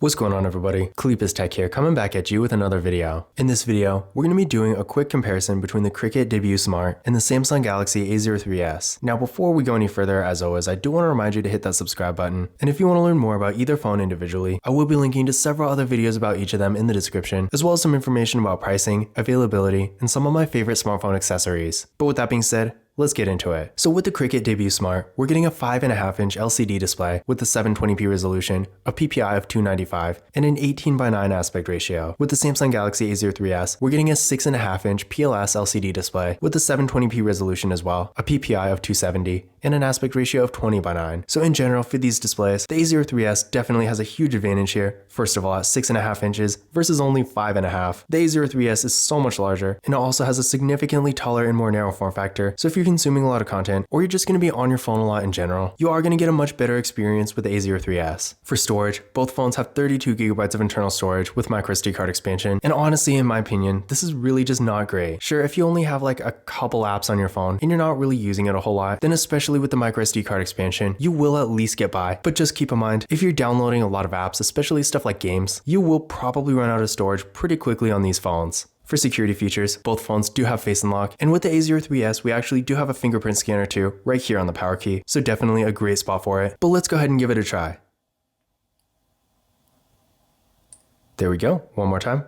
What's going on, everybody? Khalipa's Tech here, coming back at you with another video. In this video, we're going to be doing a quick comparison between the Cricket Debut Smart and the Samsung Galaxy A03s. Now, before we go any further, as always, I do want to remind you to hit that subscribe button. And if you want to learn more about either phone individually, I will be linking to several other videos about each of them in the description, as well as some information about pricing, availability, and some of my favorite smartphone accessories. But with that being said, let's get into it. So with the Cricket Debut Smart, we're getting a 5.5-inch LCD display with a 720p resolution, a PPI of 295, and an 18:9 aspect ratio. With the Samsung Galaxy A03s, we're getting a 6.5-inch PLS LCD display with a 720p resolution as well, a PPI of 270, and an aspect ratio of 20:9. So in general, for these displays, the A03s definitely has a huge advantage here. First of all, at 6.5 inches versus only 5.5. The A03s is so much larger, and it also has a significantly taller and more narrow form factor. So if you're consuming a lot of content, or you're just going to be on your phone a lot in general, you are going to get a much better experience with the A03s. For storage, both phones have 32GB of internal storage with microSD card expansion, and honestly, in my opinion, this is really just not great. Sure, if you only have like a couple apps on your phone and you're not really using it a whole lot, then especially with the microSD card expansion, you will at least get by. But just keep in mind, if you're downloading a lot of apps, especially stuff like games, you will probably run out of storage pretty quickly on these phones. For security features, both phones do have Face Unlock, and with the A03s, we actually do have a fingerprint scanner too, right here on the power key, so definitely a great spot for it. But let's go ahead and give it a try. There we go, one more time.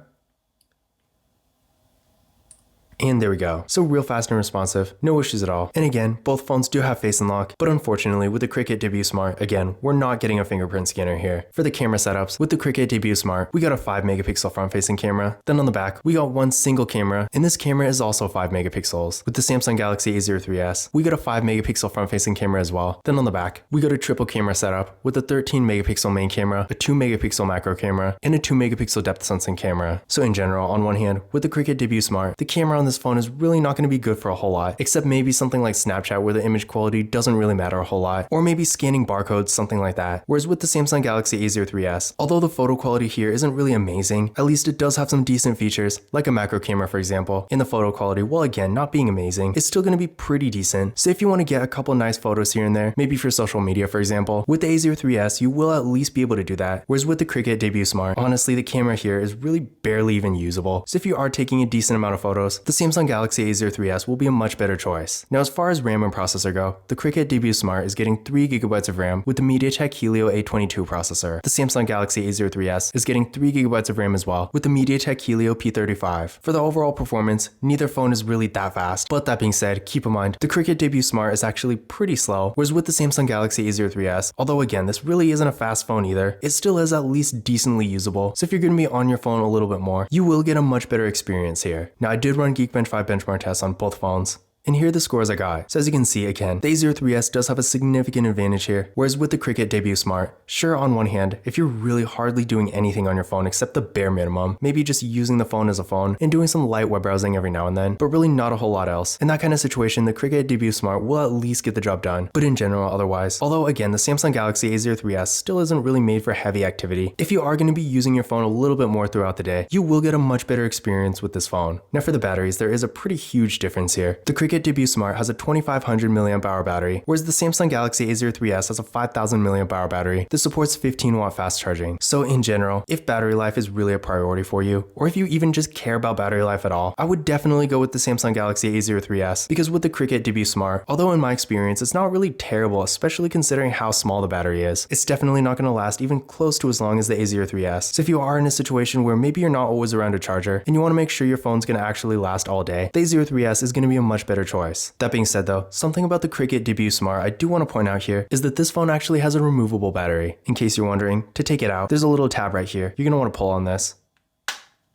And there we go. So real fast and responsive, no issues at all. And again, both phones do have Face Unlock, but unfortunately with the Cricket Debut Smart, again, we're not getting a fingerprint scanner here. For the camera setups, with the Cricket Debut Smart, we got a 5 megapixel front facing camera. Then on the back, we got one single camera, and this camera is also 5 megapixels. With the Samsung Galaxy A03s, we got a 5 megapixel front facing camera as well. Then on the back, we got a triple camera setup with a 13 megapixel main camera, a 2 megapixel macro camera, and a 2 megapixel depth sensing camera. So in general, on one hand, with the Cricket Debut Smart, the camera on this phone is really not going to be good for a whole lot, except maybe something like Snapchat where the image quality doesn't really matter a whole lot, or maybe scanning barcodes, something like that. Whereas with the Samsung Galaxy A03s, although the photo quality here isn't really amazing, at least it does have some decent features, like a macro camera for example, and the photo quality, while again not being amazing, it's still going to be pretty decent. So if you want to get a couple nice photos here and there, maybe for social media for example, with the A03s you will at least be able to do that, whereas with the Cricket Debut Smart, honestly the camera here is really barely even usable. So if you are taking a decent amount of photos, the Samsung Galaxy A03s will be a much better choice. Now as far as RAM and processor go, the Cricket Debut Smart is getting 3GB of RAM with the MediaTek Helio A22 processor. The Samsung Galaxy A03s is getting 3GB of RAM as well with the MediaTek Helio P35. For the overall performance, neither phone is really that fast, but that being said, keep in mind, the Cricket Debut Smart is actually pretty slow, whereas with the Samsung Galaxy A03s, although again, this really isn't a fast phone either, it still is at least decently usable. So if you're going to be on your phone a little bit more, you will get a much better experience here. Now I did run Geekbench 5 benchmark tests on both phones, and here are the scores I got. So as you can see, again, the A03s does have a significant advantage here, whereas with the Cricket Debut Smart, sure, on one hand, if you're really hardly doing anything on your phone except the bare minimum, maybe just using the phone as a phone and doing some light web browsing every now and then, but really not a whole lot else. In that kind of situation, the Cricket Debut Smart will at least get the job done, but in general, otherwise, although again, the Samsung Galaxy A03s still isn't really made for heavy activity, if you are going to be using your phone a little bit more throughout the day, you will get a much better experience with this phone. Now for the batteries, there is a pretty huge difference here. The Cricket Debut Smart has a 2500 mAh battery, whereas the Samsung Galaxy A03s has a 5000 mAh battery that supports 15-watt fast charging. So in general, if battery life is really a priority for you, or if you even just care about battery life at all, I would definitely go with the Samsung Galaxy A03s, because with the Cricket Debut Smart, although in my experience it's not really terrible, especially considering how small the battery is, it's definitely not going to last even close to as long as the A03s. So if you are in a situation where maybe you're not always around a charger, and you want to make sure your phone's going to actually last all day, the A03s is going to be a much better choice. That being said though, something about the Cricket Debut Smart I do want to point out here is that this phone actually has a removable battery. In case you're wondering, to take it out, there's a little tab right here. You're going to want to pull on this.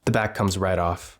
The back comes right off.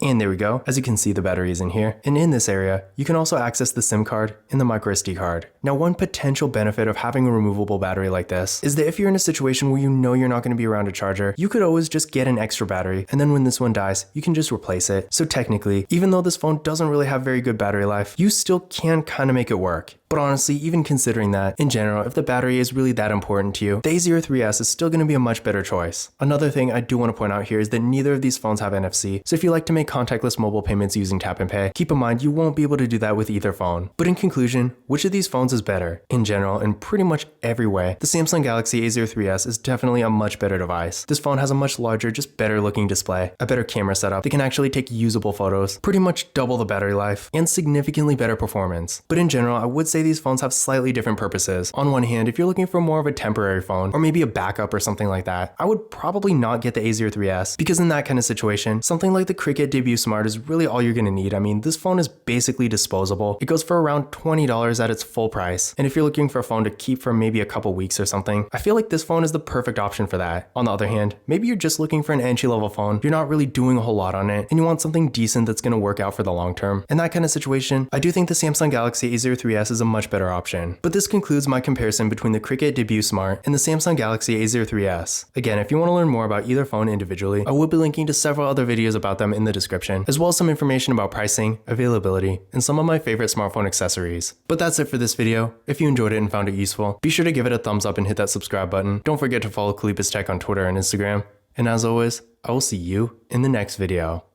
And there we go. As you can see, the battery is in here. And in this area, you can also access the SIM card and the microSD card. Now, one potential benefit of having a removable battery like this is that if you're in a situation where you know you're not going to be around a charger, you could always just get an extra battery. And then when this one dies, you can just replace it. So technically, even though this phone doesn't really have very good battery life, you still can kind of make it work. But honestly, even considering that, in general, if the battery is really that important to you, the A03s is still going to be a much better choice. Another thing I do want to point out here is that neither of these phones have NFC, so if you like to make contactless mobile payments using tap and pay, keep in mind you won't be able to do that with either phone. But in conclusion, which of these phones is better? In general, in pretty much every way, the Samsung Galaxy A03s is definitely a much better device. This phone has a much larger, just better looking display, a better camera setup that can actually take usable photos, pretty much double the battery life, and significantly better performance. But in general, I would say these phones have slightly different purposes. On one hand, if you're looking for more of a temporary phone, or maybe a backup or something like that, I would probably not get the A03s, because in that kind of situation, something like the Cricket Debut Smart is really all you're going to need. I mean, this phone is basically disposable. It goes for around $20 at its full price, and if you're looking for a phone to keep for maybe a couple weeks or something, I feel like this phone is the perfect option for that. On the other hand, maybe you're just looking for an entry-level phone, you're not really doing a whole lot on it, and you want something decent that's going to work out for the long term. In that kind of situation, I do think the Samsung Galaxy A03s is a much better option. But this concludes my comparison between the Cricket Debut Smart and the Samsung Galaxy A03s. Again, if you want to learn more about either phone individually, I will be linking to several other videos about them in the description, as well as some information about pricing, availability, and some of my favorite smartphone accessories. But that's it for this video. If you enjoyed it and found it useful, be sure to give it a thumbs up and hit that subscribe button. Don't forget to follow Kalipus Tech on Twitter and Instagram. And as always, I will see you in the next video.